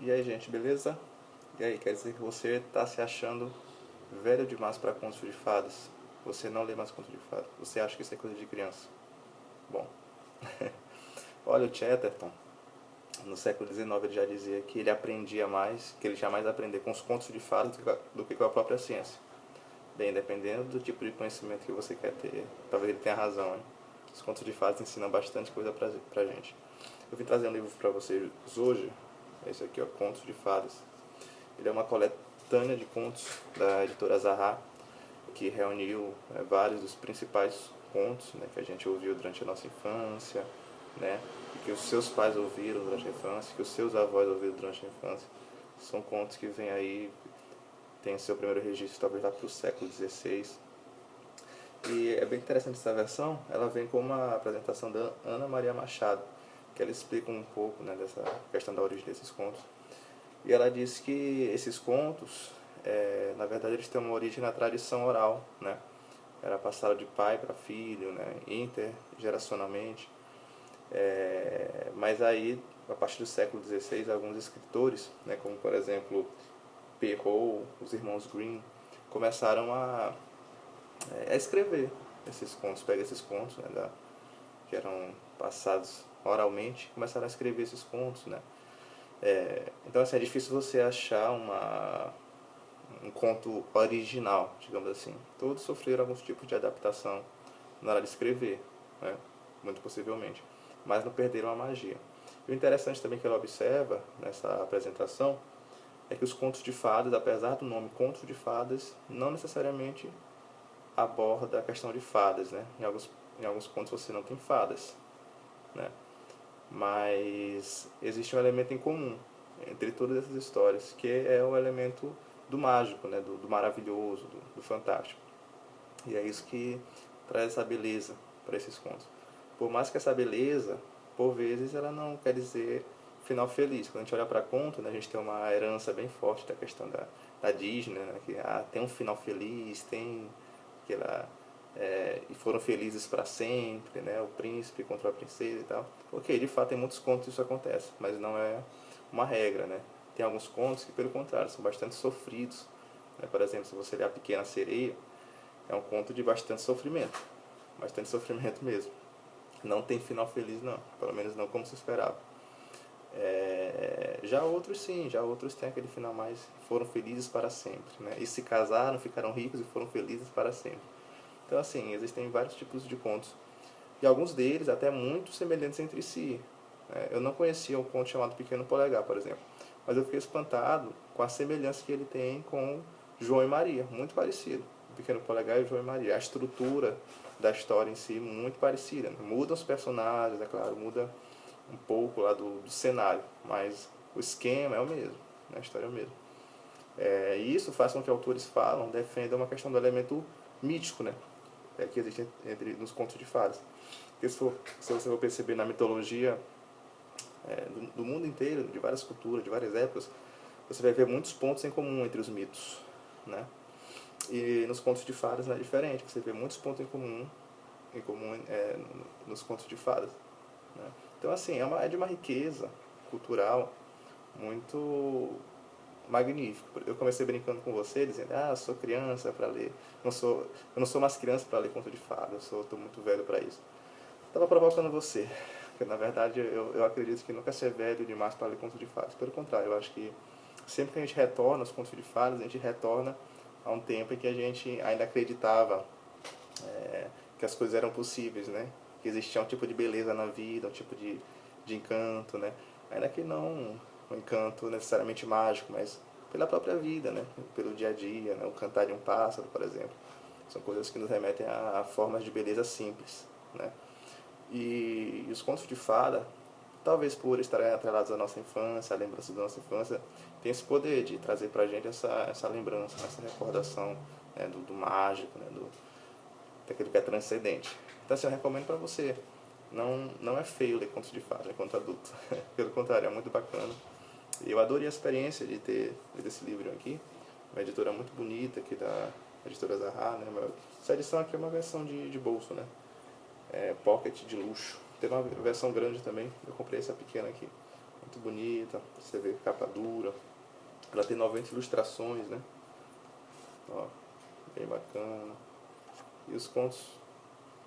E aí, gente, beleza? E aí, quer dizer que você está se achando velho demais para contos de fadas? Você não lê mais contos de fadas? Você acha que isso é coisa de criança? Bom, olha, o Chatterton, no século XIX, ele já dizia que ele aprendia mais, que ele jamais aprender com os contos de fadas do que com a própria ciência. Bem, dependendo do tipo de conhecimento que você quer ter, talvez ele tenha razão, hein? Os contos de fadas ensinam bastante coisa pra gente. Eu vim trazer um livro para vocês hoje, esse aqui, ó, Contos de Fadas. Ele é uma coletânea de contos da editora Zahar, que reuniu vários dos principais contos, né, que a gente ouviu durante a nossa infância, né, e que os seus pais ouviram durante a infância, que os seus avós ouviram durante a infância. São contos que vêm aí, tem seu primeiro registro talvez lá para o século XVI. E é bem interessante essa versão, ela vem com uma apresentação da Ana Maria Machado, que ela explica um pouco, né, dessa questão da origem desses contos. E ela diz que esses contos, na verdade, eles têm uma origem na tradição oral, né? Era passado de pai para filho, né? Intergeracionalmente. Mas aí, a partir do século XVI, alguns escritores, né, como por exemplo Perrault, os irmãos Grimm, começaram a escrever esses contos, pegar esses contos, né, que eram passados oralmente, começaram a escrever esses contos, né? Então assim, é difícil você achar um conto original, digamos assim. Todos sofreram alguns tipos de adaptação na hora de escrever, né? Muito possivelmente, mas não perderam a magia. E o interessante também que ela observa nessa apresentação é que os contos de fadas, apesar do nome Contos de Fadas, não necessariamente aborda a questão de fadas, né? Em alguns contos você não tem fadas, né? Mas existe um elemento em comum entre todas essas histórias, que é o elemento do mágico, né? do maravilhoso, do fantástico. E é isso que traz essa beleza para esses contos. Por mais que essa beleza, por vezes, ela não quer dizer final feliz. Quando a gente olha para conto, né, a gente tem uma herança bem forte da questão da Disney, né, que tem um final feliz, tem aquela e foram felizes para sempre, né? O príncipe contra a princesa e tal. Ok, de fato em muitos contos isso acontece, mas não é uma regra, né? Tem alguns contos que pelo contrário são bastante sofridos, né? Por exemplo, se você ler A Pequena Sereia, é um conto de bastante sofrimento mesmo. Não tem final feliz não, pelo menos não como se esperava. Já outros sim, já outros têm aquele final mais foram felizes para sempre, né? E se casaram, ficaram ricos e foram felizes para sempre. Então, assim, existem vários tipos de contos. E alguns deles até muito semelhantes entre si. Eu não conhecia um conto chamado Pequeno Polegar, por exemplo. Mas eu fiquei espantado com a semelhança que ele tem com João e Maria. Muito parecido. O Pequeno Polegar e João e Maria. A estrutura da história em si muito parecida. Muda os personagens, é claro, muda um pouco lá do cenário. Mas o esquema é o mesmo. A história é o mesmo. E isso faz com que autores defendam uma questão do elemento mítico, né? Que existe nos contos de fadas. Porque se você for perceber na mitologia do mundo inteiro, de várias culturas, de várias épocas, você vai ver muitos pontos em comum entre os mitos, né? E nos contos de fadas não é diferente, você vê muitos pontos em comum nos contos de fadas, né? Então assim, é de uma riqueza cultural muito magnífico. Eu comecei brincando com você, dizendo, eu sou criança para ler, eu não sou mais criança para ler conto de fadas, estou muito velho para isso. Estava provocando você, porque na verdade eu acredito que nunca ser velho demais para ler conto de fadas. Pelo contrário, eu acho que sempre que a gente retorna aos contos de fadas, a gente retorna a um tempo em que a gente ainda acreditava que as coisas eram possíveis, né? Que existia um tipo de beleza na vida, um tipo de encanto, né? Ainda que não um encanto necessariamente mágico, mas pela própria vida, né? Pelo dia a dia, né? O cantar de um pássaro, por exemplo. São coisas que nos remetem a formas de beleza simples, né? E os contos de fada, talvez por estarem atrelados à nossa infância, à lembrança da nossa infância, tem esse poder de trazer pra gente essa lembrança, essa recordação, né, do mágico, né, daquilo que é transcendente. Então assim, eu recomendo para você. Não é feio ler contos de fada enquanto adulto. Pelo contrário, é muito bacana. E eu adorei a experiência de ter lido esse livro aqui. Uma editora muito bonita aqui da editora Zahar, né? Essa edição aqui é uma versão de bolso, né? Pocket de luxo. Tem uma versão grande também, eu comprei essa pequena aqui. muito bonita, você vê capa dura. Ela tem 90 ilustrações, né? Ó, bem bacana. E os contos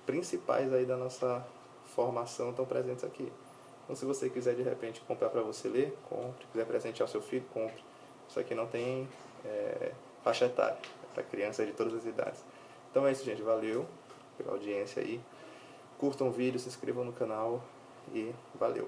principais aí da nossa formação estão presentes aqui. Então, se você quiser de repente comprar para você ler, compre. Se quiser presentear seu filho, compre. Isso aqui não tem faixa etária, é para crianças de todas as idades. Então é isso, gente. Valeu pela audiência aí. Curtam o vídeo, se inscrevam no canal e valeu!